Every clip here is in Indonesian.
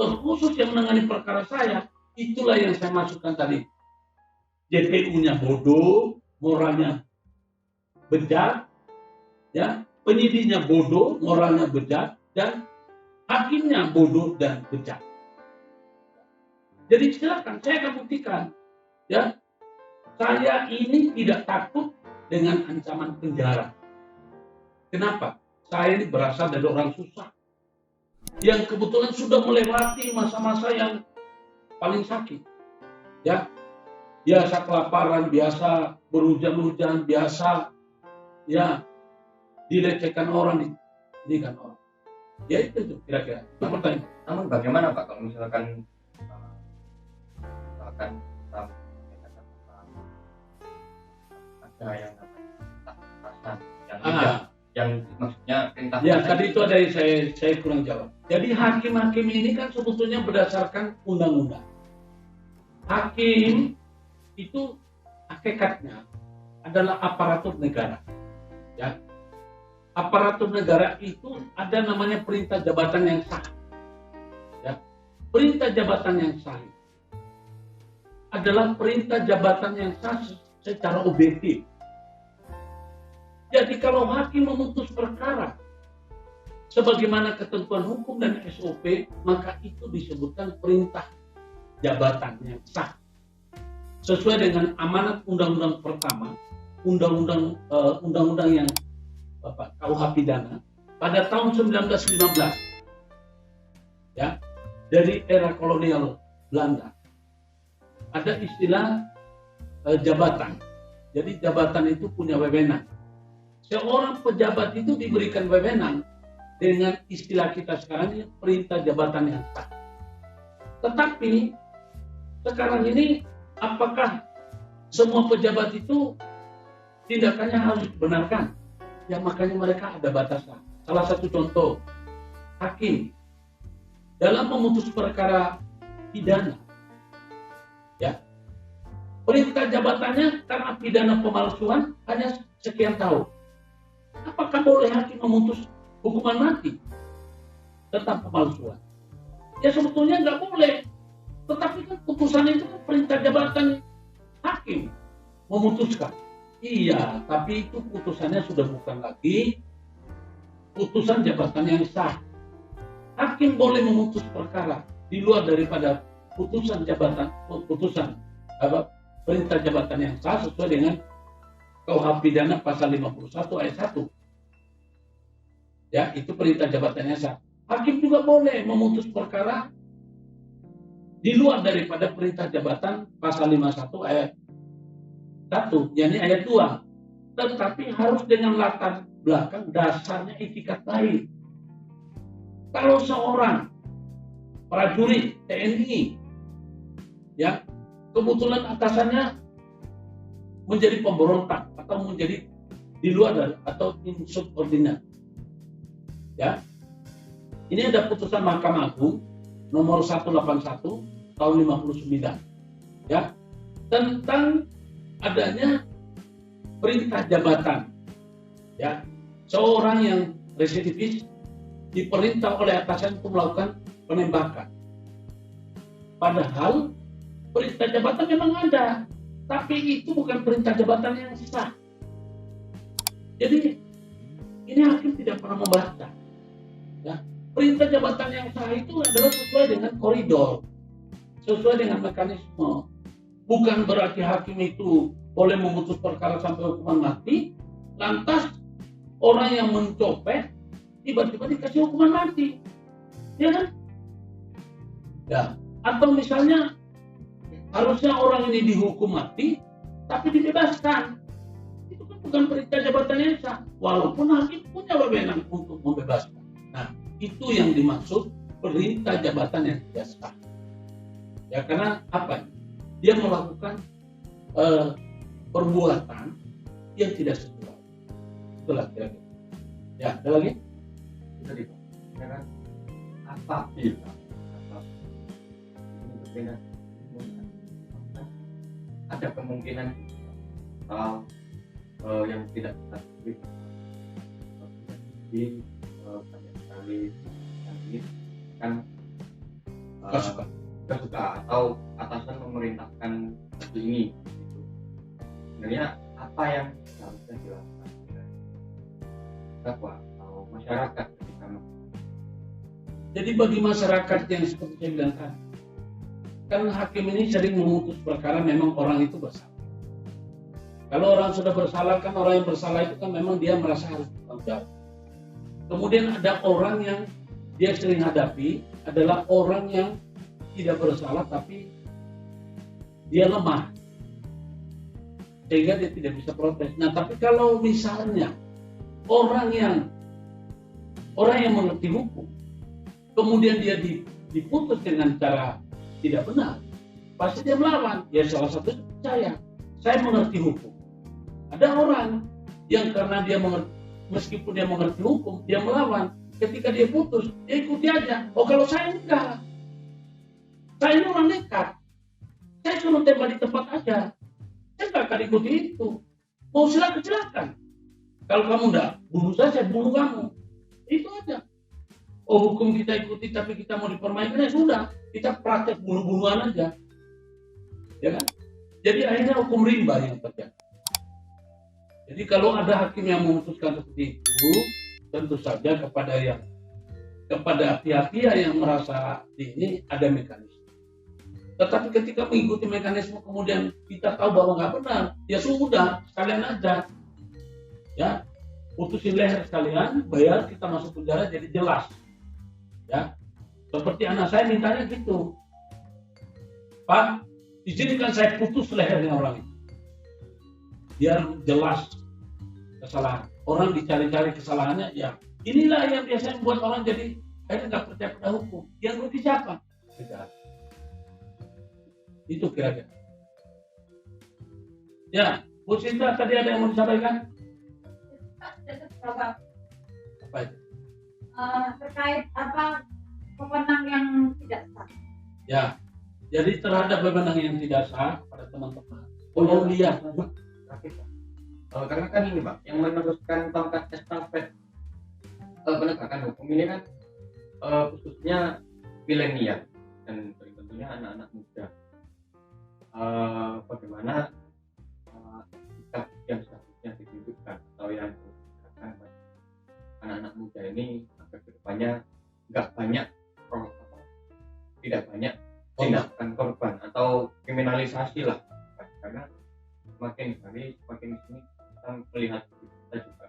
dokter khusus yang menangani perkara saya, itulah yang saya masukkan tadi. JPU-nya bodoh, moralnya bejat, ya, penyidiknya bodoh, moralnya bejat, dan hakimnya bodoh dan bejat. Jadi silakan, saya akan buktikan, ya, saya ini tidak takut dengan ancaman penjara. Kenapa? Saya ini berasal dari orang susah, yang kebetulan sudah melewati masa-masa yang paling sakit, ya, biasa kelaparan, biasa berhujan-hujan, biasa, ya, dilecehkan orang, ini kan orang. Ya itu kira-kira. Itu pertanyaan. Namun bagaimana Pak kalau misalkan ada yang perasaan yang tidak, yang maksudnya perintah. Ya tadi itu ada yang saya kurang jawab. Jadi hakim-hakim ini kan sebetulnya berdasarkan undang-undang. Hakim itu hakikatnya adalah aparatur negara. Ya. Aparatur negara itu ada namanya perintah jabatan yang sah. Ya. Perintah jabatan yang sah adalah perintah jabatan yang sah secara objektif. Jadi kalau hakim memutus perkara sebagaimana ketentuan hukum dan SOP, maka itu disebutkan perintah jabatan yang sah. Sesuai dengan amanat undang-undang pertama, undang-undang yang KUH pidana pada tahun 1915, ya, dari era kolonial Belanda. Ada istilah jabatan. Jadi jabatan itu punya wewenang. Seorang pejabat itu diberikan wewenang dengan istilah kita sekarang ini perintah jabatan yang sah. Tetapi sekarang ini apakah semua pejabat itu tindakannya harus dibenarkan? Ya makanya mereka ada batasan. Salah satu contoh, hakim dalam memutus perkara pidana, ya, perintah jabatannya karena pidana pemalsuan hanya sekian tahun. Apakah boleh hakim memutus hukuman mati tentang pemalsuan? Ya sebetulnya nggak boleh. Tetapi kan putusan itu kan perintah jabatan hakim memutuskan. Iya, tapi itu putusannya sudah bukan lagi putusan jabatan yang sah. Hakim boleh memutus perkara di luar daripada putusan perintah jabatan yang sah sesuai dengan KUH pidana pasal 51 ayat 1. Ya, itu perintah jabatannya sah. Hakim juga boleh memutus perkara di luar daripada perintah jabatan pasal 51 ayat 1, yakni ayat 2. Tetapi harus dengan latar belakang dasarnya etikat baik. Kalau seorang prajurit TNI, ya, kebetulan atasannya menjadi pemberontak atau menjadi di luar dari atau insubordinat, ya, ini ada putusan Mahkamah Agung nomor 181 tahun 59, ya, tentang adanya perintah jabatan, ya, seorang yang residivis diperintah oleh atasan untuk melakukan penembakan. Padahal perintah jabatan memang ada, tapi itu bukan perintah jabatan yang sah. Jadi ini hakim tidak pernah membaca. Ya, perintah jabatan yang sah itu adalah sesuai dengan koridor, sesuai dengan mekanisme. Bukan berarti hakim itu boleh memutus perkara sampai hukuman mati, lantas orang yang mencopet tiba-tiba dikasih hukuman mati, ya kan? Ya, atau misalnya harusnya orang ini dihukum mati, tapi dibebaskan. Itu kan bukan perintah jabatan yang sah, walaupun hakim punya wewenang untuk membebaskan. Nah, itu yang dimaksud perintah jabatan yang tidak sah. Ya, karena apa? Dia melakukan perbuatan yang tidak sesuai. Itulah kira-kira. Ya, ada lagi? Tadi Pak, apabila ada kemungkinan hal yang tidak kita pilih di banyak sekali yang ini kan suka-suka atau atasan memerintahkan seperti ini gitu. Sebenarnya apa yang harusnya dilakukan oleh terdakwa atau masyarakat ketika Jadi bagi masyarakat yang seperti saya bilang tadi, kan hakim ini sering memutus perkara memang orang itu bersalah. Kalau orang sudah bersalah, kan orang yang bersalah itu kan memang dia merasa harus bertanggung jawab. Kemudian ada orang yang dia sering hadapi adalah orang yang tidak bersalah tapi dia lemah sehingga dia tidak bisa protes. Nah, tapi kalau misalnya orang yang mengerti hukum kemudian dia diputus dengan cara tidak benar, pasti dia melawan. Ya salah satu saya mengerti hukum. Ada orang yang karena dia mengerti, meskipun dia mengerti hukum, dia melawan. Ketika dia putus, dia ikuti aja. Oh, kalau saya enggak, saya ini orang nekat. Saya suruh tembak di tempat aja. Saya nggak akan ikuti itu. Mau silakan. Kalau kamu enggak, bunuh saja, bunuh kamu. Itu aja. Oh, hukum kita ikuti, tapi kita mau dipermainkan, ya sudah. Kita praktek bunuh-bunuhan aja. Ya kan? Jadi akhirnya hukum rimba yang terjadi. Jadi kalau ada hakim yang memutuskan seperti itu, tentu saja kepada pihak-pihak yang merasa ini ada mekanisme. Tetapi ketika mengikuti mekanisme kemudian kita tahu bahwa nggak benar, ya sudah sekalian aja, ya putusin leher sekalian, bayar, kita masuk penjara jadi jelas, ya. Seperti anak saya mintanya gitu, Pak, izinkan saya putus lehernya orang itu, biar jelas kesalahan. Orang dicari-cari kesalahannya, ya inilah yang biasanya membuat orang jadi akhirnya nggak percaya pada hukum. Yang rugi siapa? Tidak. Itu kira-kira. Ya, Bu Sinta tadi ada yang mau disampaikan? Apa itu? Terkait wewenang yang tidak sah. Ya, jadi terhadap wewenang yang tidak sah pada teman-teman. Kalau lihat, karena kan ini Pak, yang meneruskan tongkat estafet penegakan hukum ini kan khususnya milenial dan tentunya anak-anak muda. Bagaimana sikap yang seharusnya ditunjukkan atau yang diberikan anak-anak muda ini agar kedepannya tidak banyak tindakan korban atau kriminalisasi lah, karena semakin hari semakin di sini kita melihat kita juga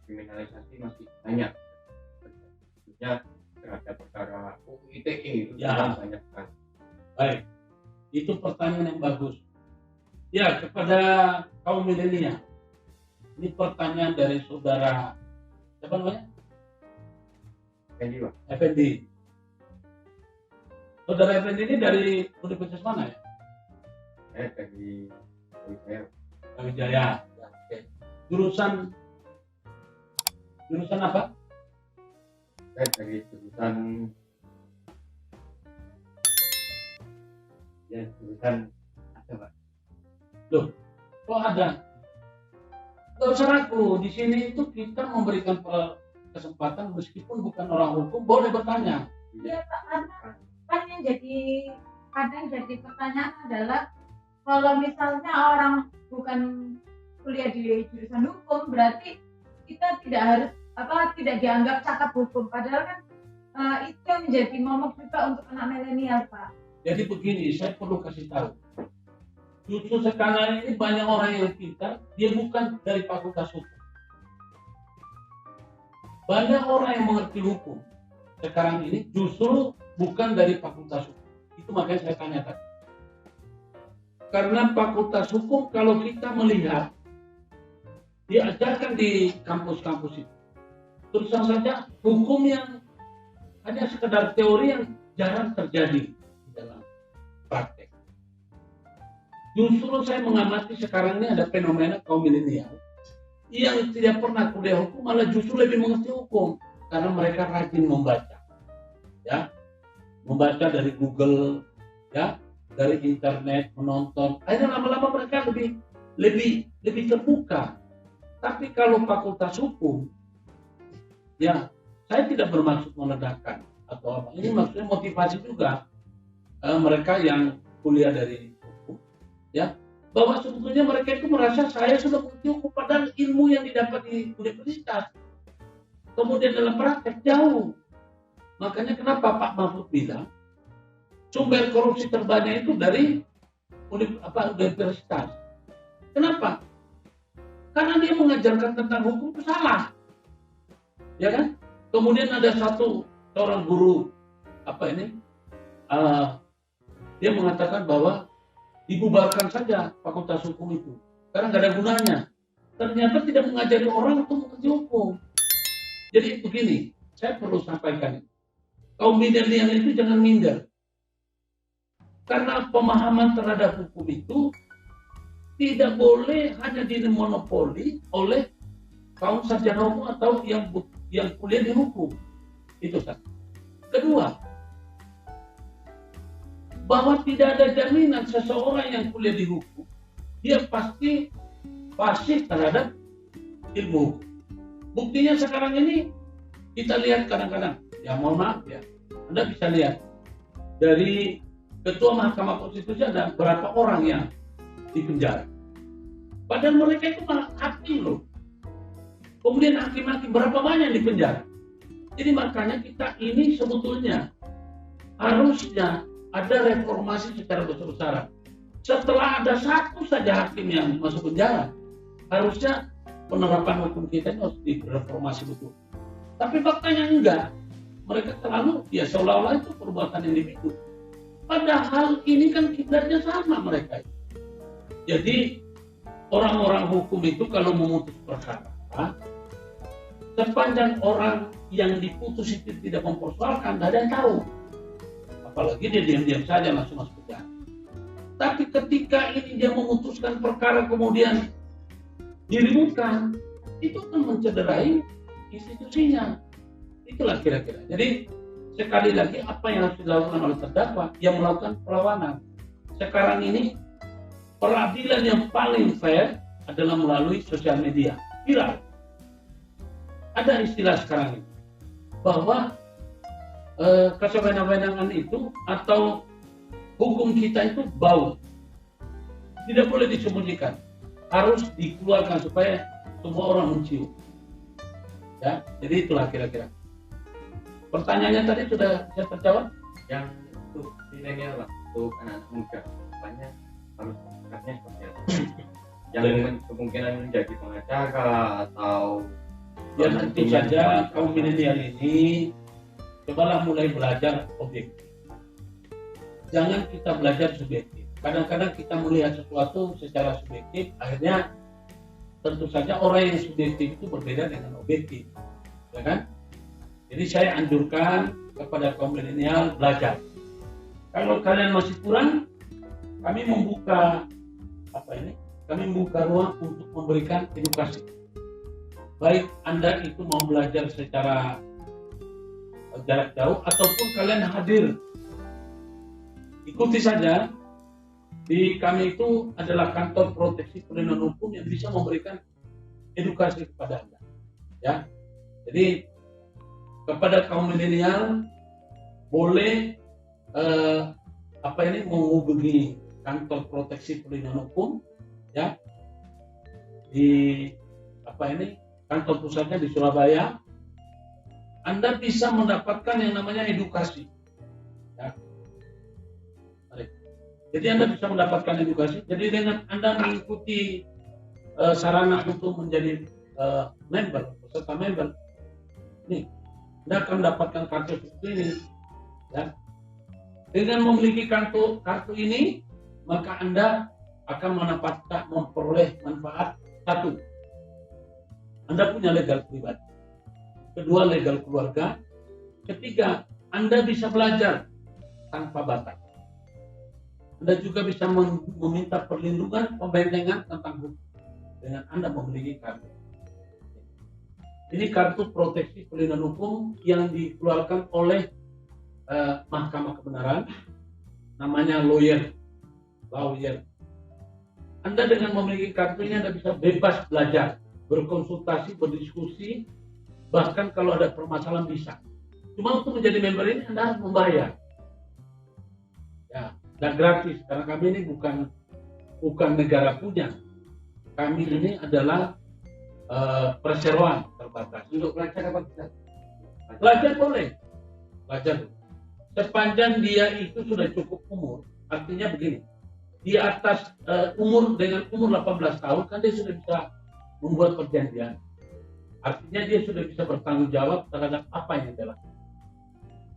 kriminalisasi masih banyak, khususnya terhadap perkara UU ITE itu ya. Banyak kan. Baik, itu pertanyaan yang bagus. Ya, kepada kaum milenial, ini pertanyaan dari saudara siapa namanya? Effendi. Saudara Effendi ini dari universitas mana ya? Dari Wijaya. Oke. Jurusan apa? Dari jurusan ada Pak. Loh, kok ada? Gak usah ragu. Di sini itu kita memberikan kesempatan meskipun bukan orang hukum boleh bertanya. Iya Pak, kan yang kadang jadi pertanyaan adalah kalau misalnya orang bukan kuliah di jurusan hukum berarti kita tidak dianggap cakap hukum, padahal kan itu yang menjadi momok juga untuk anak milenial Pak. Jadi begini, saya perlu kasih tahu. Justru sekarang ini banyak orang yang pintar, dia bukan dari fakultas hukum. Banyak orang yang mengerti hukum sekarang ini justru bukan dari fakultas hukum. Itu makanya saya tanya tadi. Karena fakultas hukum kalau kita melihat diajarkan di kampus-kampus itu, terus saja hukum yang hanya sekedar teori yang jarang terjadi di dalam praktek. Justru saya mengamati sekarang ini ada fenomena kaum milenial yang tidak pernah kuliah hukum malah justru lebih mengerti hukum karena mereka rajin membaca, ya, membaca dari Google, ya, dari internet, menonton. Akhirnya lama-lama mereka lebih terbuka. Tapi kalau fakultas hukum, ya, saya tidak bermaksud meledakkan atau apa. Ini maksudnya motivasi juga. mereka yang kuliah dari hukum, ya, bahwa sebetulnya mereka itu merasa saya sudah mengerti hukum, padahal ilmu yang didapat di universitas kemudian dalam praktek jauh. Makanya kenapa Pak Mahfud bilang sumber korupsi terbanyak itu dari universitas. Kenapa? Karena dia mengajarkan tentang hukum itu salah, ya kan? Kemudian ada seorang guru dia mengatakan bahwa dibubarkan saja fakultas hukum itu karena nggak ada gunanya. Ternyata tidak mengajari orang untuk mengerti hukum. Jadi begini, saya perlu sampaikan, kaum milenial itu jangan minder, karena pemahaman terhadap hukum itu tidak boleh hanya dimonopoli oleh kaum sarjana hukum atau yang kuliah di hukum. Itu satu. Kedua, bahwa tidak ada jaminan seseorang yang kuliah di hukum dia pasti fasih terhadap ilmu. Buktinya sekarang ini kita lihat kadang-kadang, ya mohon maaf ya, Anda bisa lihat dari Ketua Mahkamah Konstitusi ada berapa orang yang dipenjara. Padahal mereka itu malah hakim loh. Kemudian hakim-hakim berapa banyak di penjara. Jadi makanya kita ini sebetulnya harusnya ada reformasi secara besar-besaran. Setelah ada satu saja hakim yang masuk penjara, harusnya penerapan hukum kita ini harus direformasi betul. Tapi faktanya enggak. Mereka terlalu ya seolah-olah itu perbuatan individu. Padahal ini kan kiblatnya sama mereka. Jadi orang-orang hukum itu kalau memutus perkara, sepanjang orang yang diputus itu tidak mempersoalkan, tidak ada yang tahu. Apalagi dia diam-diam saja langsung masuk penjara. Tapi ketika ini dia memutuskan perkara kemudian diributkan, itu kan mencederai institusinya. Itulah kira-kira. Jadi sekali lagi apa yang harus dilakukan oleh terdakwa yang melakukan perlawanan. Sekarang ini peradilan yang paling fair adalah melalui sosial media, viral. Ada istilah sekarang ini bahwa kesewenang-wenangan itu atau hukum kita itu bau, tidak boleh disembunyikan, harus dikeluarkan supaya semua orang mencium. Ya, jadi itulah kira-kira. Pertanyaannya tadi sudah saya terjawab? Yang untuk milenial lah, untuk anak muda, banyak harus sikapnya seperti apa? Yang kemungkinan menjadi pengacara atau ya tentu saja kaum milenial ini cobalah mulai belajar objektif. Jangan kita belajar subjektif. Kadang-kadang kita melihat sesuatu secara subjektif, akhirnya tentu saja orang yang subjektif itu berbeda dengan objektif, ya kan? Jadi saya anjurkan kepada kaum milenial belajar. Kalau kalian masih kurang, kami membuka ruang untuk memberikan edukasi. Baik Anda itu mau belajar secara jarak jauh ataupun kalian hadir. Ikuti saja. Di kami itu adalah kantor proteksi perlindungan hukum yang bisa memberikan edukasi kepada Anda. Ya. Jadi kepada kaum milenial boleh menghubungi kantor proteksi perlindungan hukum, ya, di kantor pusatnya di Surabaya. Anda bisa mendapatkan yang namanya edukasi, ya. Jadi Anda bisa mendapatkan edukasi. Jadi dengan Anda mengikuti sarana untuk menjadi peserta member, nih Anda akan mendapatkan kartu seperti ini, ya. Dengan memiliki kartu ini, maka Anda akan memperoleh manfaat. Satu, Anda punya legal pribadi. Kedua, legal keluarga. Ketiga, Anda bisa belajar tanpa batas. Anda juga bisa meminta perlindungan pembentengan tentang hukum dengan Anda memiliki kartu. Ini kartu proteksi perlindungan hukum yang dikeluarkan oleh Mahkamah Kebenaran, namanya lawyer. Anda dengan memiliki kartu ini Anda bisa bebas belajar, berkonsultasi, berdiskusi, bahkan kalau ada permasalahan bisa. Cuma untuk menjadi member ini Anda harus membayar. Ya, nggak gratis karena kami ini bukan negara punya. Kami ini adalah perseroan terbatas. Untuk pelajar apa bisa? Pelajar boleh, pelajar sepanjang dia itu sudah cukup umur. Artinya begini, di atas dengan umur 18 tahun kan dia sudah bisa membuat perjanjian. Artinya dia sudah bisa bertanggung jawab terhadap apa yang dia lakukan.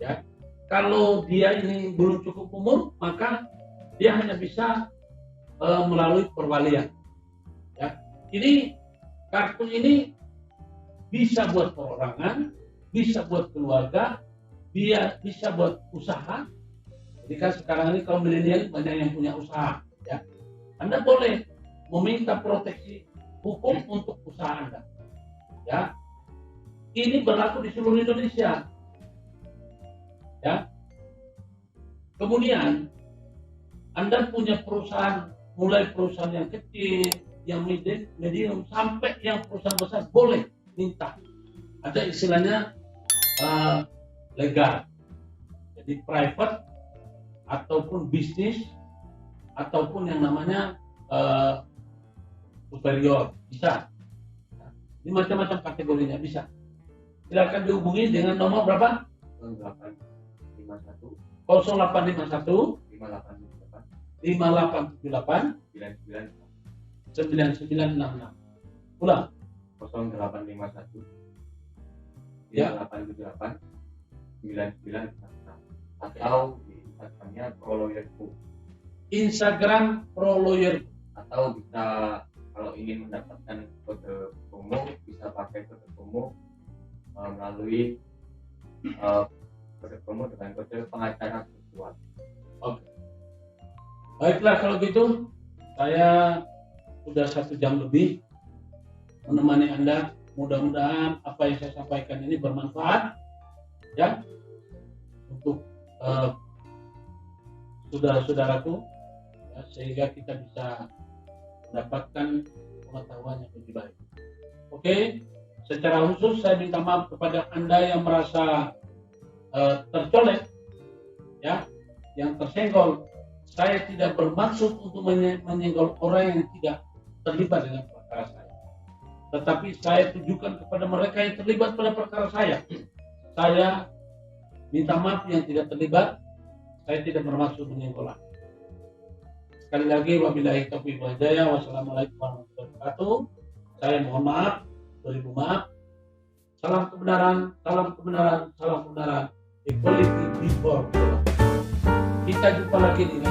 Ya, kalau dia ini belum cukup umur, maka dia hanya bisa melalui perwalian. Ya, ini kartu ini bisa buat perorangan, bisa buat keluarga, dia bisa buat usaha. Jadi kan sekarang ini kaum milenial banyak yang punya usaha. Ya, Anda boleh meminta proteksi hukum untuk usaha Anda. Ya, ini berlaku di seluruh Indonesia. Ya, kemudian Anda punya perusahaan, mulai perusahaan yang kecil, yang medium, sampai yang perusahaan besar boleh minta. Ada istilahnya legal, jadi private ataupun bisnis ataupun yang namanya superior bisa. Ini macam-macam kategorinya bisa. Silakan dihubungi dengan nomor berapa? 0851 0851 5878 5878 9966. Ulang. 0851 Ya. 5878 9966 atau di Instagramnya ProLawyerku, Instagram ProLawyer. atau bisa kalau ingin mendapatkan kode promo bisa pakai kode promo melalui kode promo dengan kode pengacara virtual. Oke. Baiklah kalau gitu, saya sudah 1 jam lebih menemani Anda. Mudah-mudahan apa yang saya sampaikan ini bermanfaat ya untuk saudara-saudaraku ya, sehingga kita bisa mendapatkan pengetahuan yang lebih baik. Oke, secara khusus saya minta maaf kepada Anda yang merasa tercolek ya, yang tersenggol. Saya tidak bermaksud untuk menyenggol orang yang tidak terlibat dengan perkara saya, tetapi saya tujukan kepada mereka yang terlibat pada perkara saya. Saya minta maaf yang tidak terlibat. Saya tidak bermaksud menyenggol. Sekali lagi, wabillahi taufiq wal hidayah. Wassalamualaikum warahmatullahi wabarakatuh. Saya mohon maaf, beribu maaf. Salam kebenaran, salam kebenaran, salam kebenaran. Equality before the law. Kita jumpa lagi di